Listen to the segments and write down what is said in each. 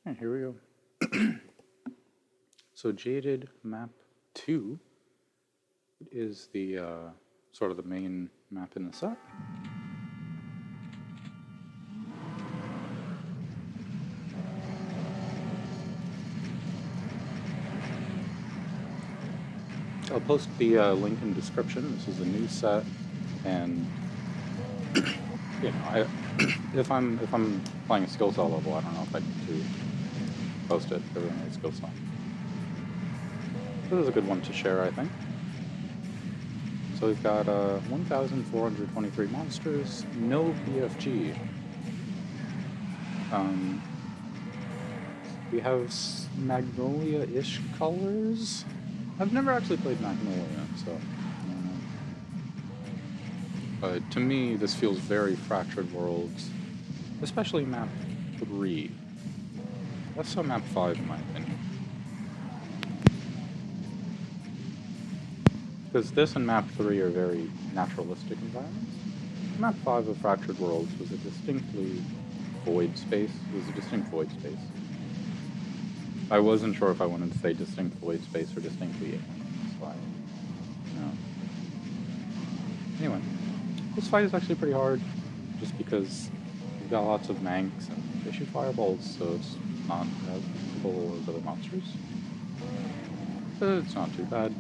And here we go. So Jaded map 2 is the sort of the main map in the set. I'll post the link in the description. This is a new set, and you know, if I'm playing a skill cell level, I don't know if I need to post it for a skill cell. This is a good one to share, I think. So we've got 1,423 monsters, no BFG. We have Magnolia-ish colors. I've never actually played Magnolia, so but to me this feels very Fractured Worlds, especially map 3. That's so map 5 in my opinion. Because this and map 3 are very naturalistic environments. Map 5 of Fractured Worlds was a distinctly void space. It was a distinct void space. I wasn't sure if I wanted to say distinct void space or distinctly alien. So Anyway, this fight is actually pretty hard, just because we've got lots of Manx and they shoot fireballs, so it's not as difficult as other monsters. But it's not too bad.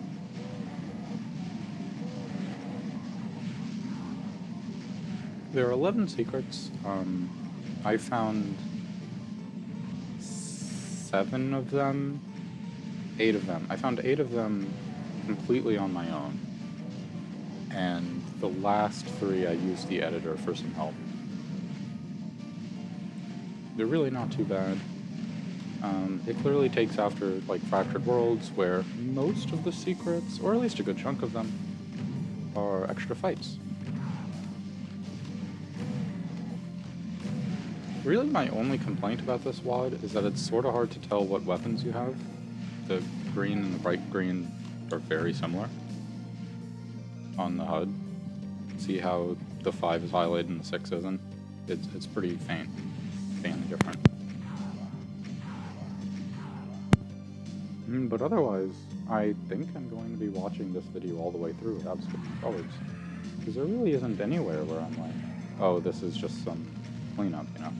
There are 11 secrets. I found 7 of them, 8 of them. I found 8 of them completely on my own, and the last 3 I used the editor for some help. They're really not too bad. It clearly takes after like Fractured Worlds, where most of the secrets, or at least a good chunk of them, are extra fights. Really, my only complaint about this WOD is that it's sort of hard to tell what weapons you have. The green and the bright green are very similar on the HUD. See how the 5 is highlighted and the 6 isn't? It's pretty faintly different. But otherwise, I think I'm going to be watching this video all the way through without skipping colors. Because there really isn't anywhere where I'm like, oh, this is just some cleanup, you know?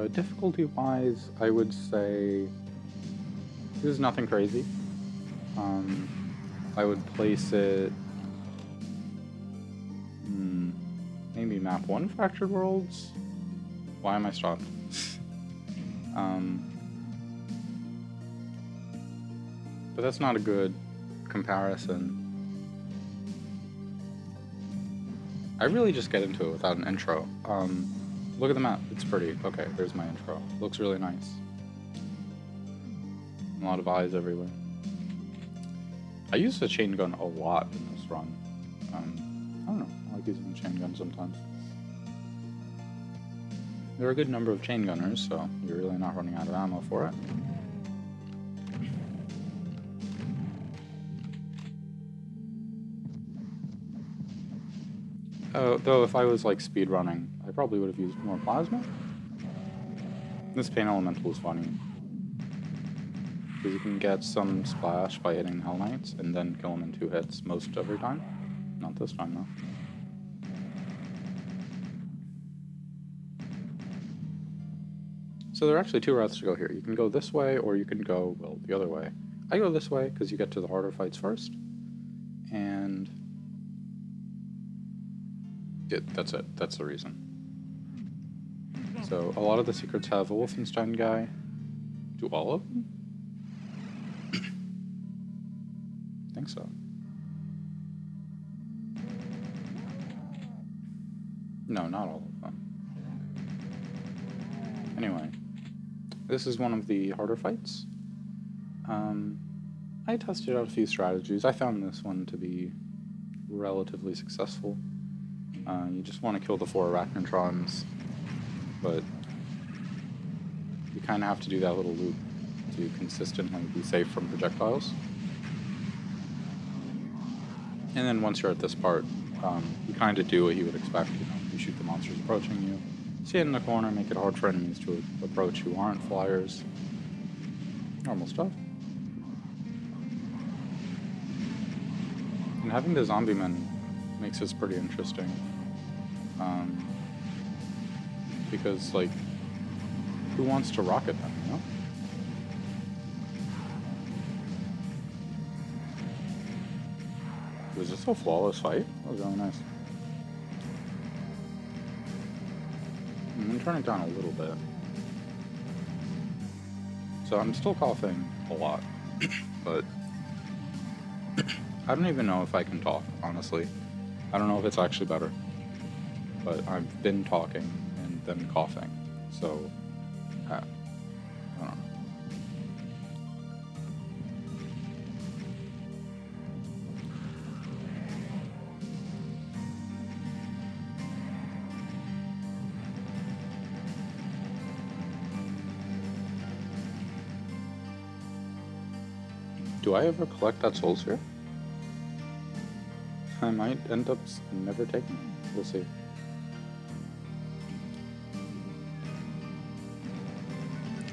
Difficulty-wise, I would say this is nothing crazy. I would place it maybe map 1 Fractured Worlds. Why am I stopped? But that's not a good comparison. I really just get into it without an intro. Look at the map. It's pretty. Okay, there's my intro. Looks really nice. A lot of eyes everywhere. I use the chain gun a lot in this run. I don't know. I like using the chain gun sometimes. There are a good number of chain gunners, so you're really not running out of ammo for it. Though if I was like speed running, I probably would have used more plasma. This pain elemental is funny, because you can get some splash by hitting Hell Knights and then kill them in 2 hits most every time. Not this time though. So there are actually 2 routes to go here. You can go this way, or you can go, well, the other way. I go this way because you get to the harder fights first, and that's it. That's the reason. So a lot of the secrets have a Wolfenstein guy. Do all of them? I think so. No, not all of them. Anyway, this is one of the harder fights. I tested out a few strategies. I found this one to be relatively successful. You just want to kill the 4 arachnotrons, but you kind of have to do that little loop to consistently be safe from projectiles. And then once you're at this part, you kind of do what you would expect. You know, you shoot the monsters approaching you, Stay in the corner, make it hard for enemies to approach who aren't flyers. Normal stuff. And having the zombie men makes this pretty interesting. Because, like, who wants to rocket them, you know? Was this a flawless fight? That was really nice. I'm going to turn it down a little bit. So I'm still coughing a lot, but I don't even know if I can talk, honestly. I don't know if it's actually better, but I've been talking and then coughing, so I don't know. Do I ever collect that soul sphere? I might end up never taking it. We'll see.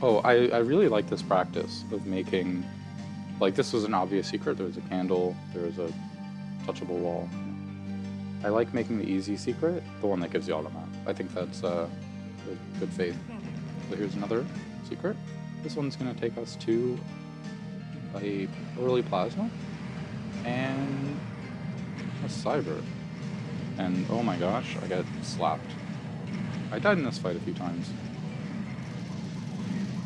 Oh, I really like this practice of making... Like, this was an obvious secret. There was a candle. There was a touchable wall. I like making the easy secret, the one that gives the auto map. I think that's good faith. So here's another secret. This one's going to take us to a early plasma and a cyber. And oh my gosh, I got slapped. I died in this fight a few times.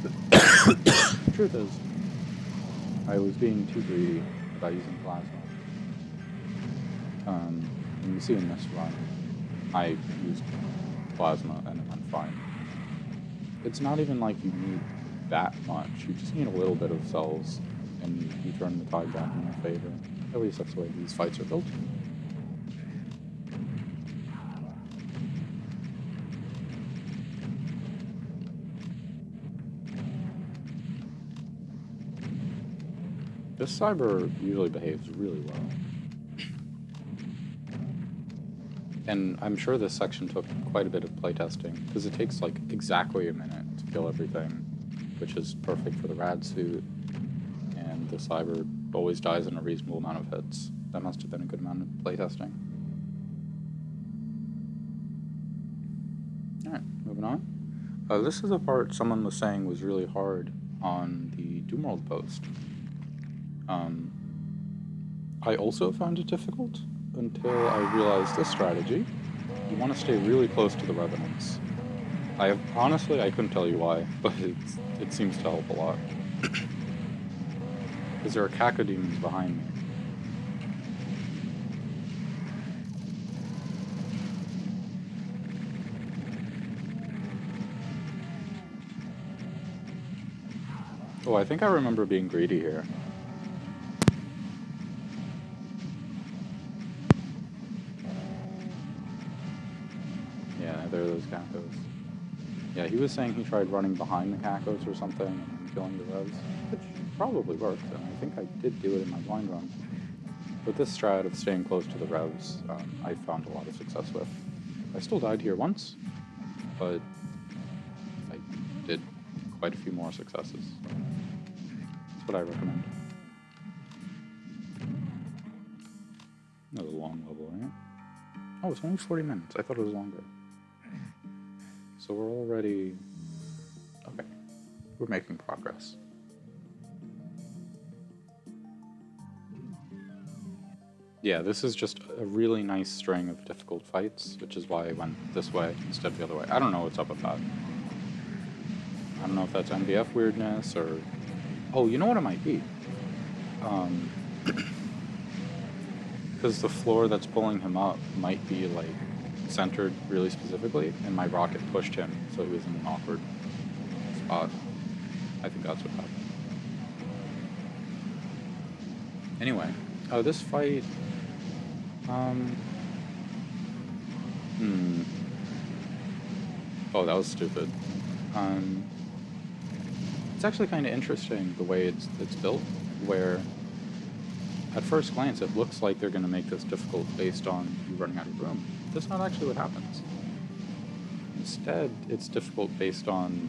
The truth is, I was being too greedy about using plasma. And you see in this run, I used plasma and it went fine. It's not even like you need that much. You just need a little bit of cells, and you turn the tide back in your favor. At least that's the way these fights are built. This cyber usually behaves really well. And I'm sure this section took quite a bit of playtesting, because it takes like exactly a minute to kill everything, which is perfect for the rad suit, and the cyber always dies in a reasonable amount of hits. That must have been a good amount of playtesting. Alright, moving on. This is a part someone was saying was really hard on the Doomworld post. I also found it difficult until I realized this strategy. You want to stay really close to the revenants. Honestly, I couldn't tell you why, but it seems to help a lot. Because there are cacodemons behind me. Oh, I think I remember being greedy here. Yeah, there are those cacos. Yeah, he was saying he tried running behind the cacos or something and killing the revs, which probably worked, and I think I did do it in my blind run. But this strat of staying close to the revs, I found a lot of success with. I still died here once, but I did quite a few more successes. That's what I recommend. That was a long level, right? Oh, it's only 40 minutes. I thought it was longer. So we're already... Okay. We're making progress. Yeah, this is just a really nice string of difficult fights, which is why I went this way instead of the other way. I don't know what's up with that. I don't know if that's MBF weirdness or... Oh, you know what it might be? Because the floor that's pulling him up might be, like, centered really specifically, and my rocket pushed him, so he was in an awkward spot. I think that's what happened. Anyway, this fight... Oh, that was stupid. It's actually kind of interesting the way it's built, where at first glance it looks like they're going to make this difficult based on you running out of room. That's not actually what happens. Instead, it's difficult based on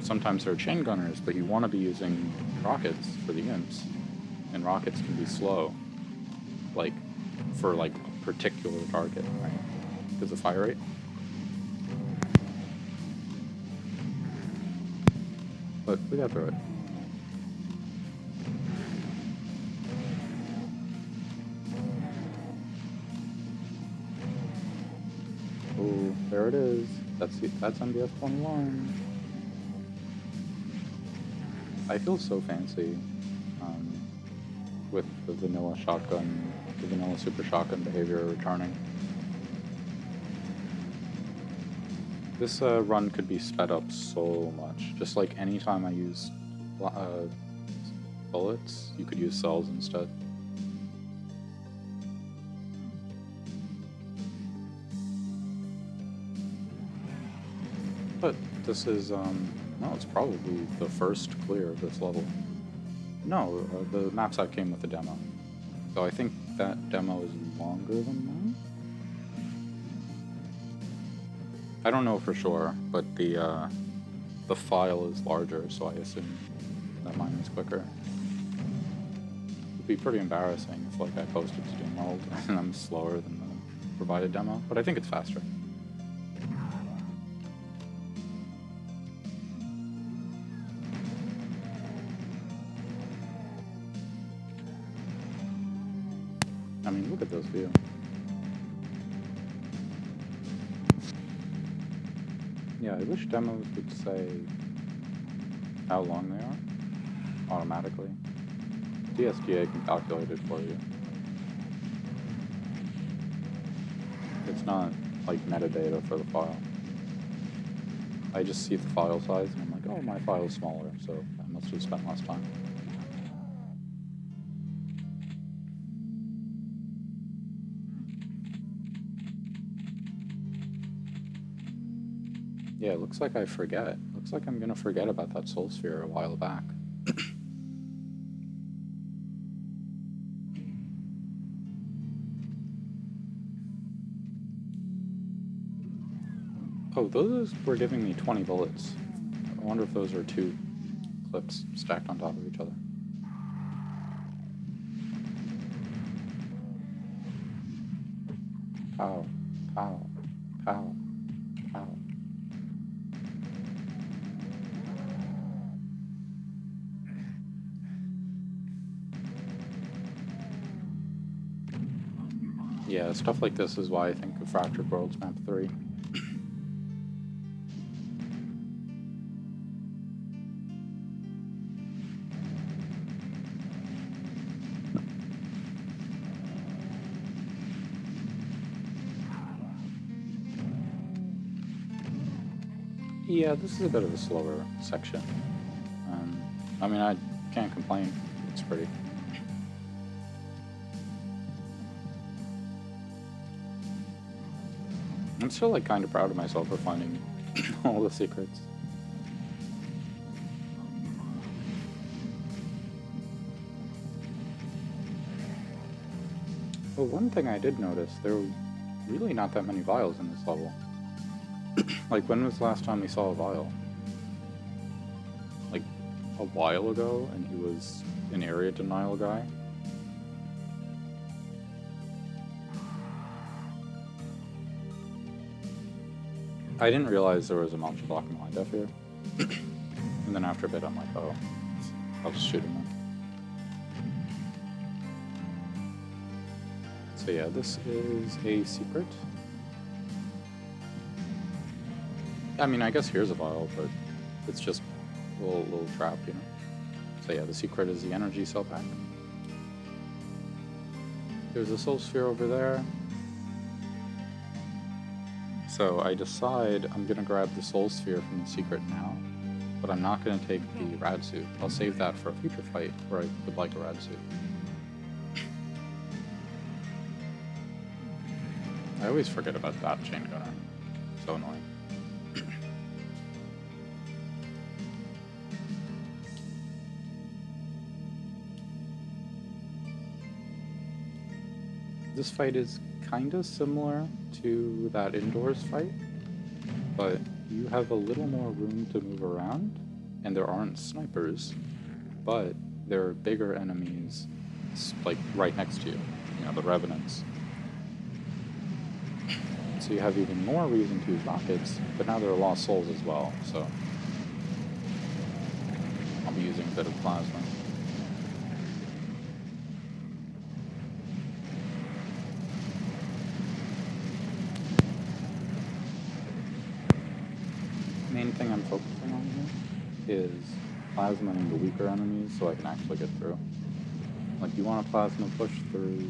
sometimes there are chain gunners, but you want to be using rockets for the imps, and rockets can be slow, like for like a particular target, right? Because of fire rate. But we got through it. Oh, there it is. That's MDF 21. I feel so fancy with the vanilla shotgun, the vanilla super shotgun behavior returning. This run could be sped up so much. Just like anytime I use bullets, you could use cells instead. But this is, no, it's probably the first clear of this level. No, the map set came with a demo. So I think that demo is longer than mine? I don't know for sure, but the file is larger, so I assume that mine is quicker. It'd be pretty embarrassing if like I posted to Steamworld and I'm slower than the provided demo, but I think it's faster. I mean, look at this view. Yeah, I wish demos would say how long they are automatically. DSGA can calculate it for you. It's not like metadata for the file. I just see the file size and I'm like, oh, my file is smaller, so I must have spent less time. Yeah, it looks like I forget. Looks like I'm gonna forget about that soul sphere a while back. Oh, those were giving me 20 bullets. I wonder if those are 2 clips stacked on top of each other. Pow, pow, pow, pow. Yeah, stuff like this is why I think of Fractured Worlds Map 3. Yeah, this is a bit of a slower section. I mean, I can't complain. It's pretty. I'm still like kind of proud of myself for finding all the secrets. Well, one thing I did notice, there were really not that many vials in this level. Like, when was the last time we saw a vial? Like, a while ago, and he was an area denial guy? I didn't realize there was a monster blocking line def here. And then after a bit, I'm like, oh, I'll just shoot him then. So yeah, this is a secret. I mean, I guess here's a vial, but it's just a little trap, you know? So yeah, the secret is the energy cell pack. There's a soul sphere over there. So I decide I'm gonna grab the soul sphere from the secret now, but I'm not gonna take the rad suit. I'll save that for a future fight where I would like a rad suit. I always forget about that chain gunner. So annoying. This fight is kind of similar to that indoors fight, but you have a little more room to move around, and there aren't snipers, but there are bigger enemies, like, right next to you, you know, the Revenants. So you have even more reason to use rockets, but now there are lost souls as well, so I'll be using a bit of plasma. Main thing I'm focusing on here is plasmaing the weaker enemies so I can actually get through. Like, you want a plasma push through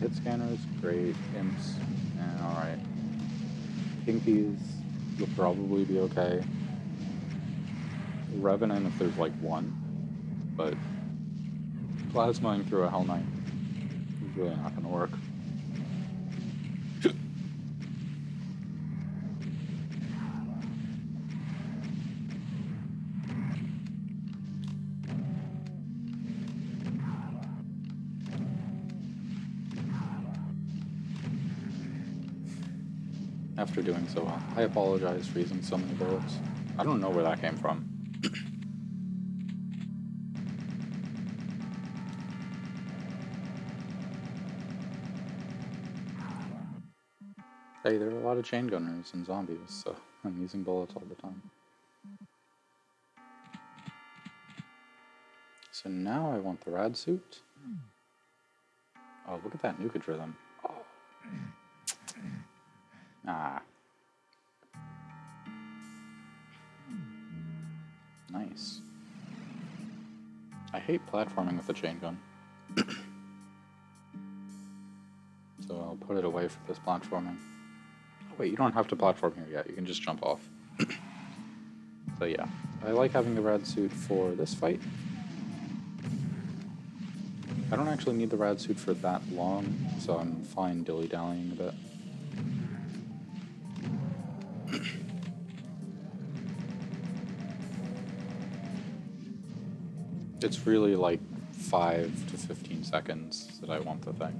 hit scanners, great, imps, and alright. Pinkies, you'll probably be okay. Revenant if there's like one, but plasmaing through a Hell Knight is really not going to work. After doing so well, I apologize for using so many bullets. I don't know where that came from. Hey, there are a lot of chain gunners and zombies, so I'm using bullets all the time. So now I want the rad suit. Oh, look at that nukage rhythm. Oh. Ah. Nice. I hate platforming with a chain gun. So I'll put it away for this platforming. Oh wait, you don't have to platform here yet, you can just jump off. So yeah, I like having the rad suit for this fight. I don't actually need the rad suit for that long, so I'm fine dilly-dallying a bit. It's really like 5 to 15 seconds that I want the thing.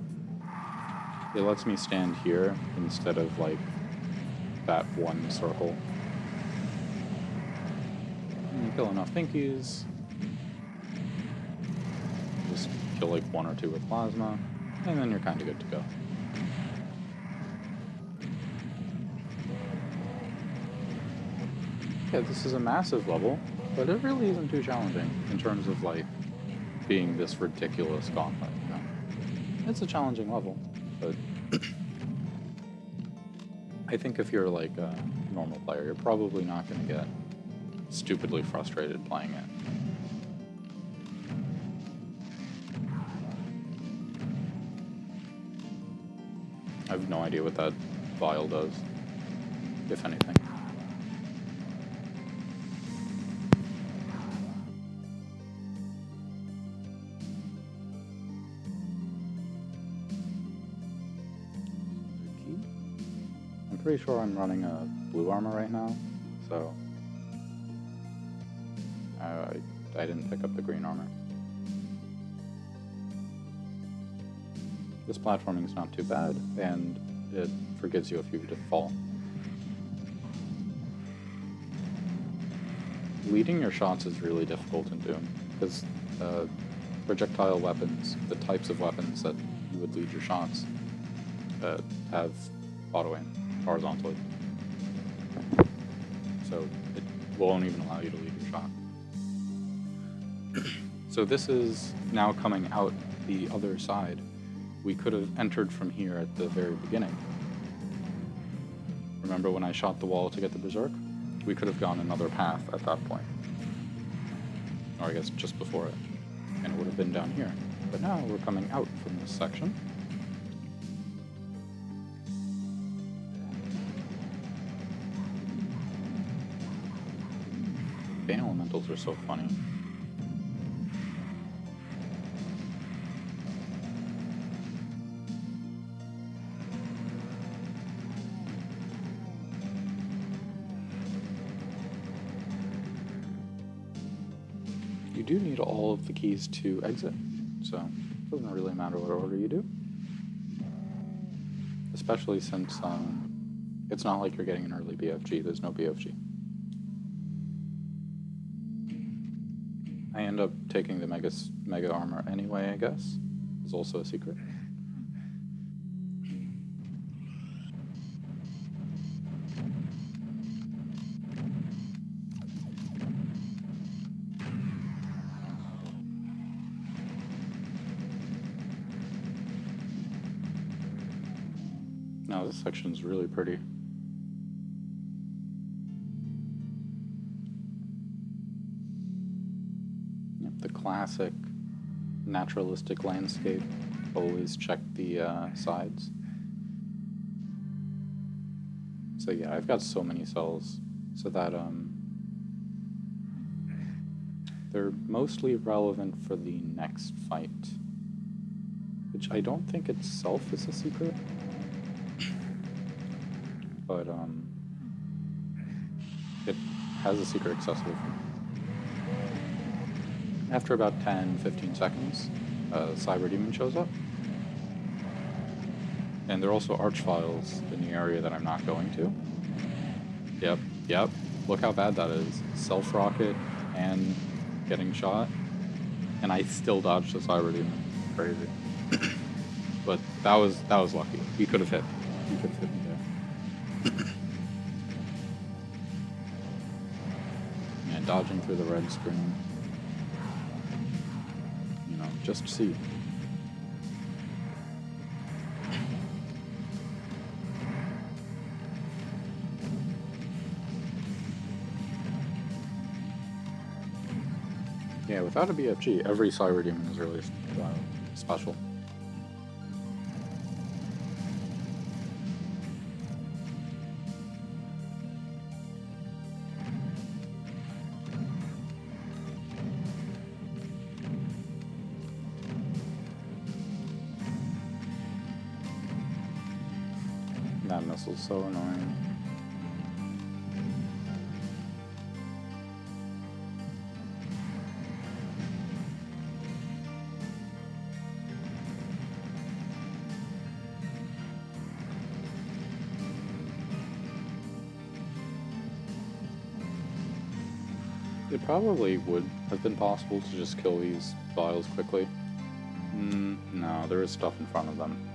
It lets me stand here instead of like that one circle. And you kill enough pinkies. Just kill like 1 or 2 with plasma, and then you're kind of good to go. Yeah, this is a massive level, but it really isn't too challenging in terms of like being this ridiculous gauntlet, you know? It's a challenging level, but I think if you're like a normal player, you're probably not going to get stupidly frustrated playing it. I have no idea what that vial does, if anything. I'm pretty sure I'm running a blue armor right now, so I didn't pick up the green armor. This platforming is not too bad, and it forgives you if you fall. Leading your shots is really difficult in Doom, because projectile weapons, the types of weapons that you would lead your shots, have auto-aim horizontally. So it won't even allow you to lead your shot. So this is now coming out the other side. We could have entered from here at the very beginning. Remember when I shot the wall to get the Berserk? We could have gone another path at that point. Or I guess just before it. And it would have been down here. But now we're coming out from this section. Bane elementals are so funny. You do need all of the keys to exit, so it doesn't really matter what order you do. Especially since It's not like you're getting an early BFG. There's no BFG. I end up taking the mega armor anyway, I guess. It's also a secret. Now this section's really pretty. Yep, the classic naturalistic landscape. Always check the sides. So yeah, I've got so many cells, so that they're mostly relevant for the next fight, which I don't think itself is a secret, but it has a secret accessible for me. After about 10-15 seconds, Cyber Demon shows up. And there are also arch files in the area that I'm not going to. Yep. Look how bad that is. Self-rocket and getting shot. And I still dodged the Cyber Demon. Crazy. But that was lucky. He could have hit. He could have hit me there. Yeah, dodging through the red screen. You know, just see. Yeah, without a BFG, every Cyber Demon is really special. That missile's so annoying. It probably would have been possible to just kill these vials quickly. No, there is stuff in front of them.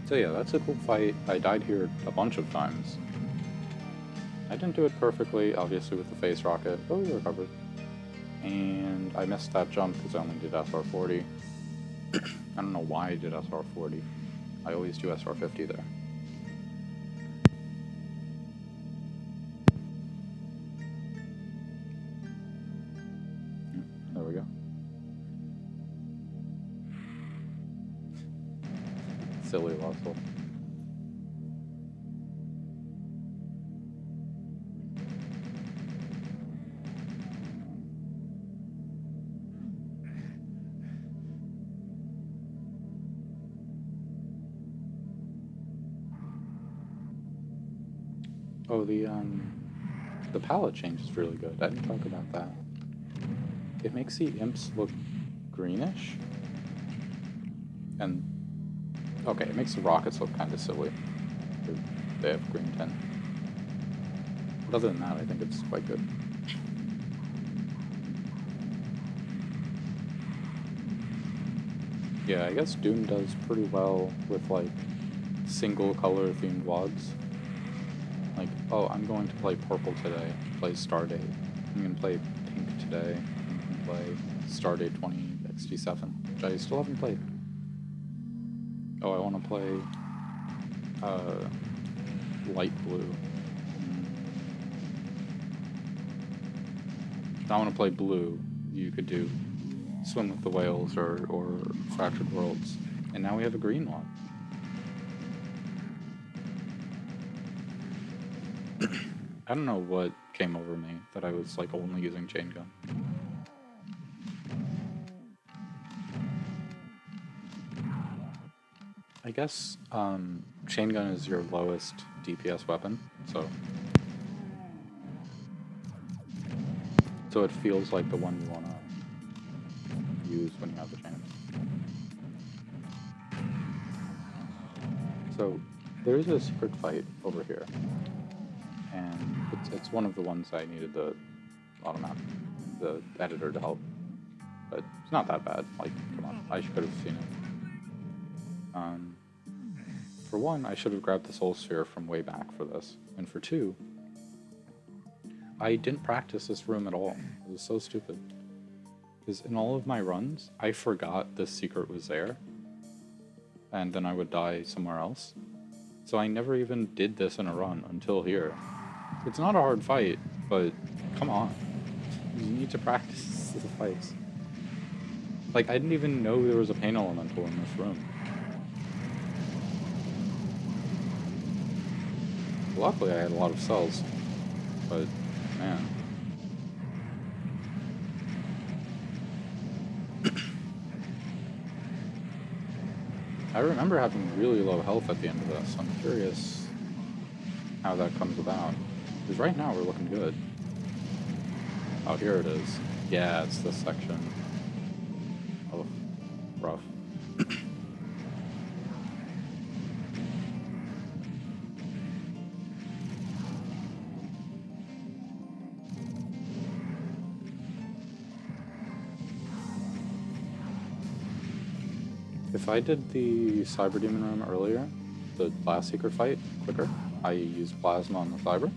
So yeah, that's a cool fight. I died here a bunch of times. I didn't do it perfectly, obviously with the face rocket, but we recovered. And I missed that jump because I only did SR40. I don't know why I did SR40. I always do SR50 there. There we go. Silly Russell. Oh, the palette change is really good. I didn't talk about that. It makes the imps look greenish. And, okay, it makes the rockets look kind of silly. They have green tint. But other than that, I think it's quite good. Yeah, I guess Doom does pretty well with, like, single color themed WODs. Like, oh, I'm going to play purple today, play Stardate. I'm going to play pink today, I'm going to play Stardate 20XT7, which I still haven't played. Oh, I want to play light blue. If I want to play blue, you could do Swim with the Whales or Fractured Worlds. And now we have a green one. I don't know what came over me that I was like only using chain gun. I guess chain gun is your lowest DPS weapon, so it feels like the one you want to use when you have the chance. So there's a secret fight over here, and it's one of the ones I needed the the editor to help, but it's not that bad. Like, come on, I could have seen it. For one, I should have grabbed the soul sphere from way back for this, and for two, I didn't practice this room at all. It was so stupid. Because in all of my runs, I forgot this secret was there, and then I would die somewhere else. So I never even did this in a run until here. It's not a hard fight, but come on. You need to practice the fights. Like, I didn't even know there was a pain elemental in this room. Luckily, I had a lot of cells, but man. I remember having really low health at the end of this. I'm curious how that comes about. Because right now we're looking good. Oh, here it is. Yeah, it's this section. Oh, rough. If I did the Cyber Demon room earlier, the last secret fight, quicker, I used Plasma on the Cyber,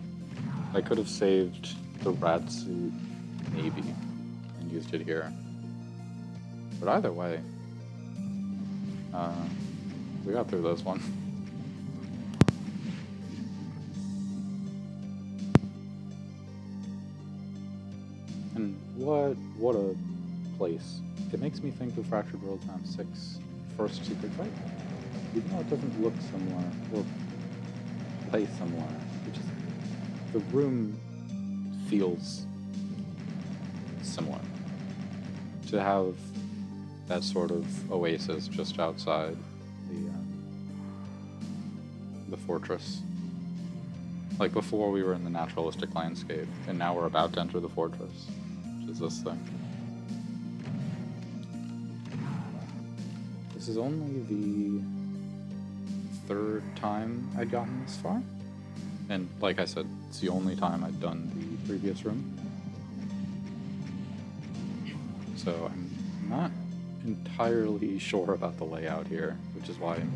I could have saved the rat suit, maybe, and used it here. But either way, we got through this one. And what a place. It makes me think of Fractured World Time 6 first secret fight. Even though it doesn't look similar, or play similar, it just, the room feels similar. To have that sort of oasis just outside the fortress. Like before we were in the naturalistic landscape, and now we're about to enter the fortress, which is this thing. This is only the third time I'd gotten this far. And like I said, it's the only time I'd done the previous room. So I'm not entirely sure about the layout here, which is why I'm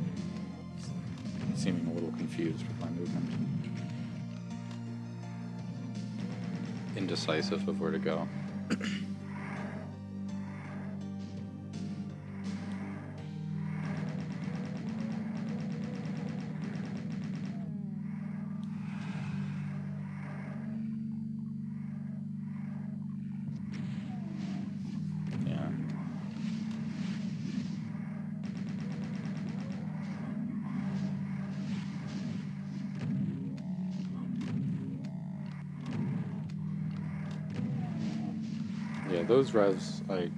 seeming a little confused with my movement. Indecisive of where to go. Yeah, those revs, I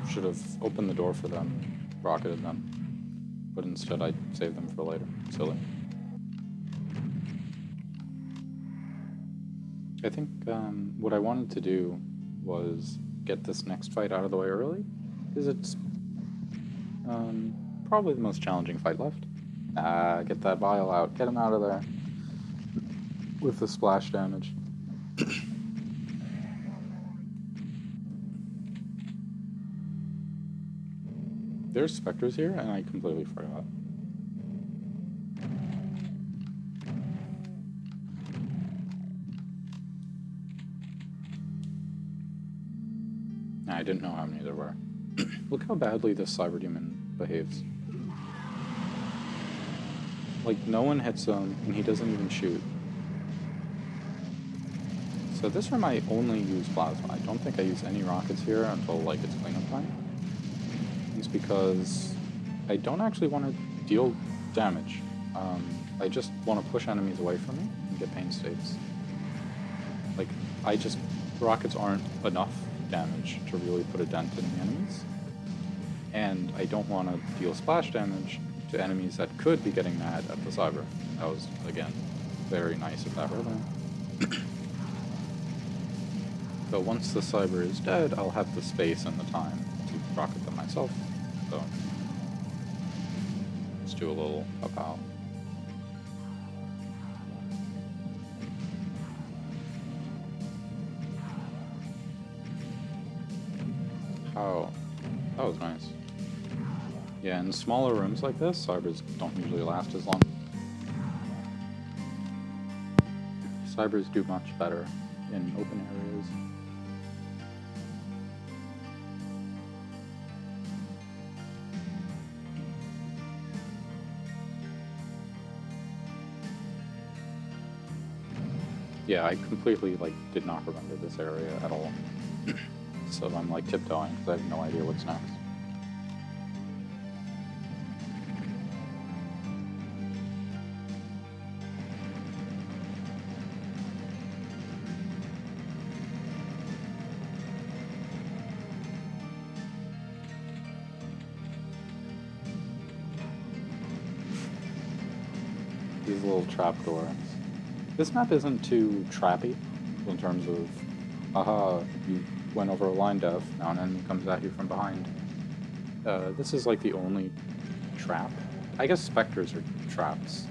should have opened the door for them, rocketed them, but instead I saved them for later. Silly. I think what I wanted to do was get this next fight out of the way early, because it's probably the most challenging fight left. Get that vial out, get him out of there with the splash damage. There's specters here, and I completely forgot. I didn't know how many there were. Look how badly this Cyber Demon behaves. Like, no one hits him, and he doesn't even shoot. So this room I only use Plasma. I don't think I use any rockets here until, like, it's cleanup time. It's because I don't actually want to deal damage. I just want to push enemies away from me and get pain states. Like, rockets aren't enough damage to really put a dent in the enemies. And I don't want to deal splash damage to enemies that could be getting mad at the Cyber. That was, again, very nice of that room. But once the Cyber is dead, I'll have the space and the time to rocket them myself. So Let's do a little about. Oh, that was nice. Yeah, in smaller rooms like this, cybers don't usually last as long. Cybers do much better in open areas. Yeah, I completely did not remember this area at all. So I'm tiptoeing because I have no idea what's next. These little trapdoors. This map isn't too trappy in terms of, aha, you went over a line def, now an enemy comes at you from behind. This is the only trap. I guess specters are traps.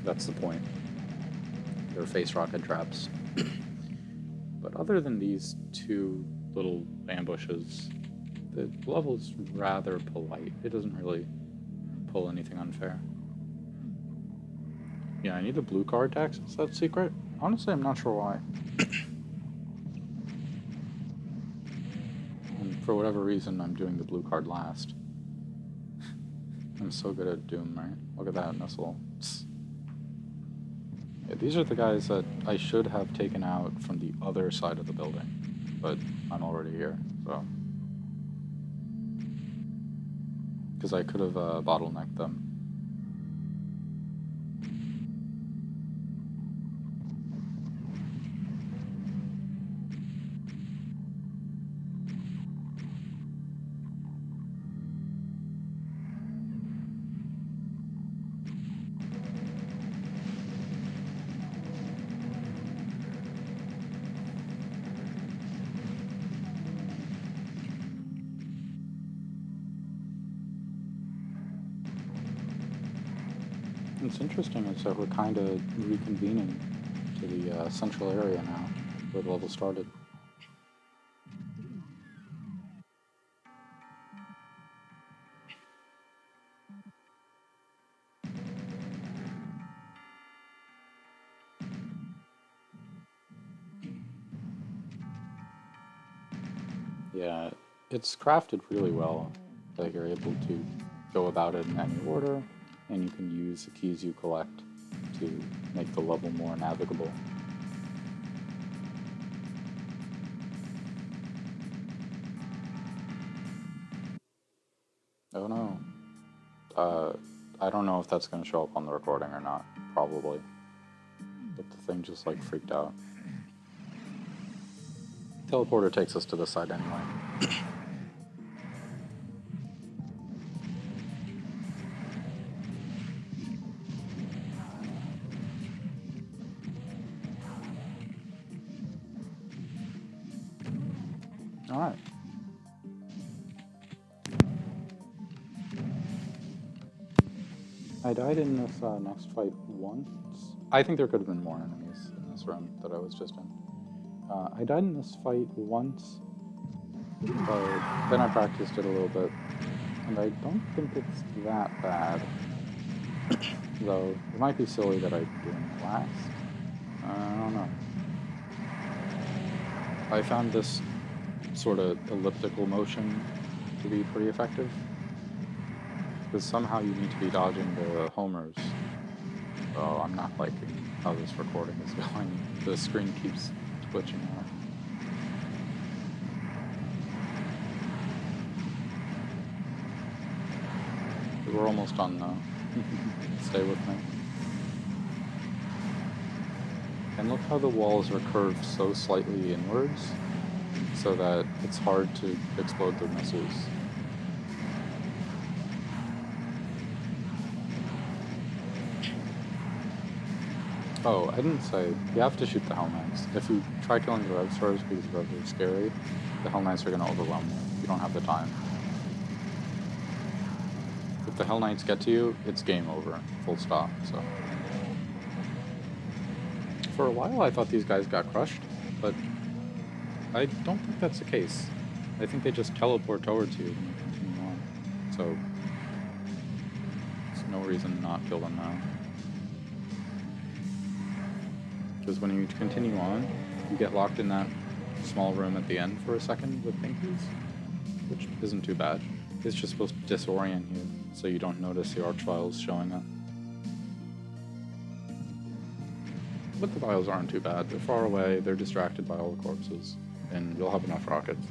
That's the point. They're face rocket traps. But other than these two little ambushes, the level's rather polite. It doesn't really pull anything unfair. Yeah, I need the blue card to access that secret. Honestly, I'm not sure why. And for whatever reason, I'm doing the blue card last. I'm so good at Doom, right? Look at that missile. Yeah, these are the guys that I should have taken out from the other side of the building. But I'm already here, so... Because I could have bottlenecked them. What's interesting is that we're kind of reconvening to the central area now, where the level started. Yeah, it's crafted really well. You're able to go about it in any order, and you can use the keys you collect to make the level more navigable. Oh no. I don't know if that's going to show up on the recording or not. Probably. But the thing just freaked out. Teleporter takes us to the side anyway. Alright. I died in this next fight once. I think there could have been more enemies in this room that I was just in. I died in this fight once, but then I practiced it a little bit, and I don't think it's that bad. Though, it might be silly that I didn't last. I don't know. I found this sort of elliptical motion to be pretty effective. Because somehow you need to be dodging the homers. Oh, I'm not liking how this recording is going. The screen keeps glitching out. We're almost done now. Stay with me. And look how the walls are curved so slightly inwards, so that it's hard to explode the missiles. Oh, I didn't say, you have to shoot the Hell Knights. If you try killing the Rev Stars because the Revs are scary, the Hell Knights are going to overwhelm you. You don't have the time. if the Hell Knights get to you, it's game over, full stop. So for a while I thought these guys got crushed, but I don't think that's the case. I think they just teleport towards you and continue on. So there's no reason to not kill them now. Because when you continue on, you get locked in that small room at the end for a second with pinkies, which isn't too bad. It's just supposed to disorient you so you don't notice the archviles showing up. But the vials aren't too bad. They're far away, they're distracted by all the corpses, and you'll have enough rockets.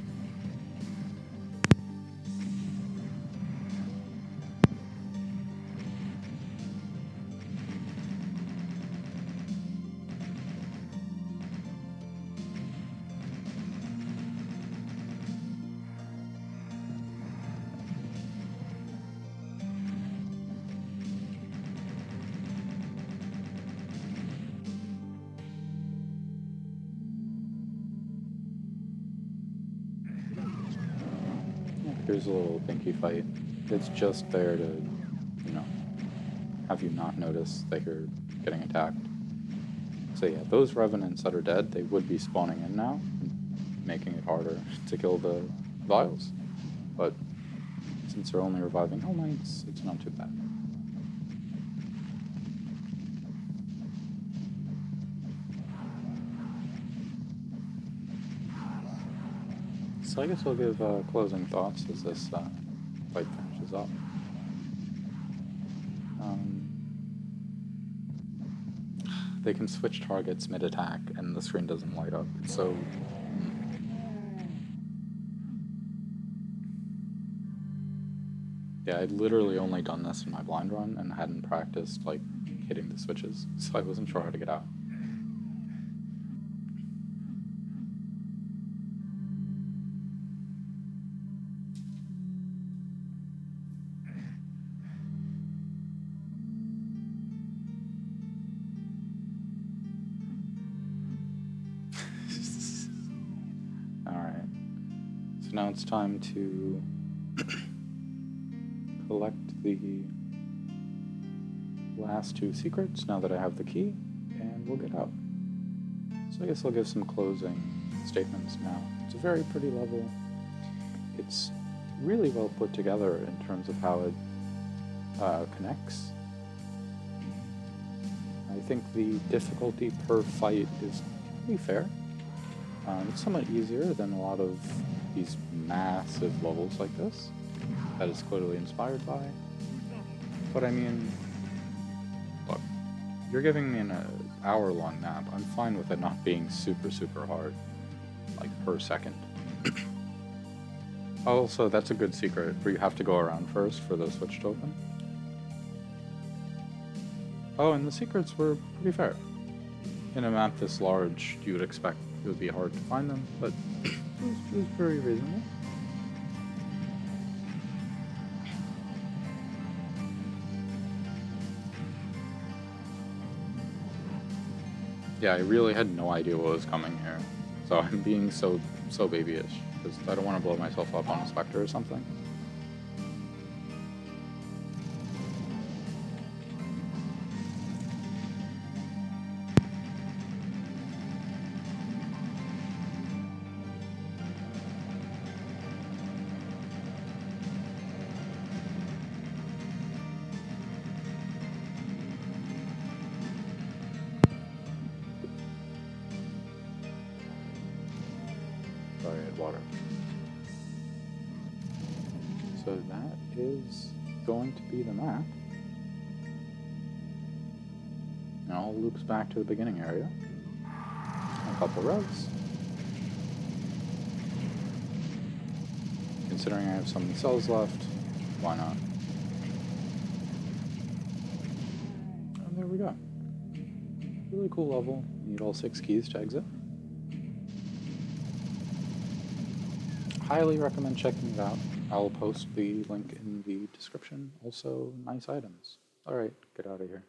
Here's a little pinky fight. It's just there to, you know, have you not notice that you're getting attacked. So yeah, those revenants that are dead, they would be spawning in now, making it harder to kill the vials. But since they're only reviving Hell Knights, it's not too bad. So I guess I'll give closing thoughts as this fight finishes up. They can switch targets mid-attack and the screen doesn't light up. So yeah, I'd literally only done this in my blind run and hadn't practiced like hitting the switches, so I wasn't sure how to get out. Alright, so now it's time to collect the last two secrets now that I have the key, and we'll get out. So I guess I'll give some closing statements now. It's a very pretty level. It's really well put together in terms of how it connects. I think the difficulty per fight is pretty fair. It's somewhat easier than a lot of these massive levels like this that it's clearly inspired by. But I mean, look, you're giving me an hour-long map. I'm fine with it not being super, super hard, like per second. Also, that's a good secret where you have to go around first for the switch to open. Oh, and the secrets were pretty fair. In a map this large, you would expect it would be hard to find them, but it was very reasonable. Yeah, I really had no idea what was coming here, so I'm being so babyish, because I don't want to blow myself up on a Spectre or something. Sorry, I had water. So that is going to be the map. It all loops back to the beginning area. A couple roads. Considering I have some cells left, why not? And there we go. Really cool level. Need all 6 keys to exit. Highly recommend checking it out. I'll post the link in the description. Also, nice items. Alright, get out of here.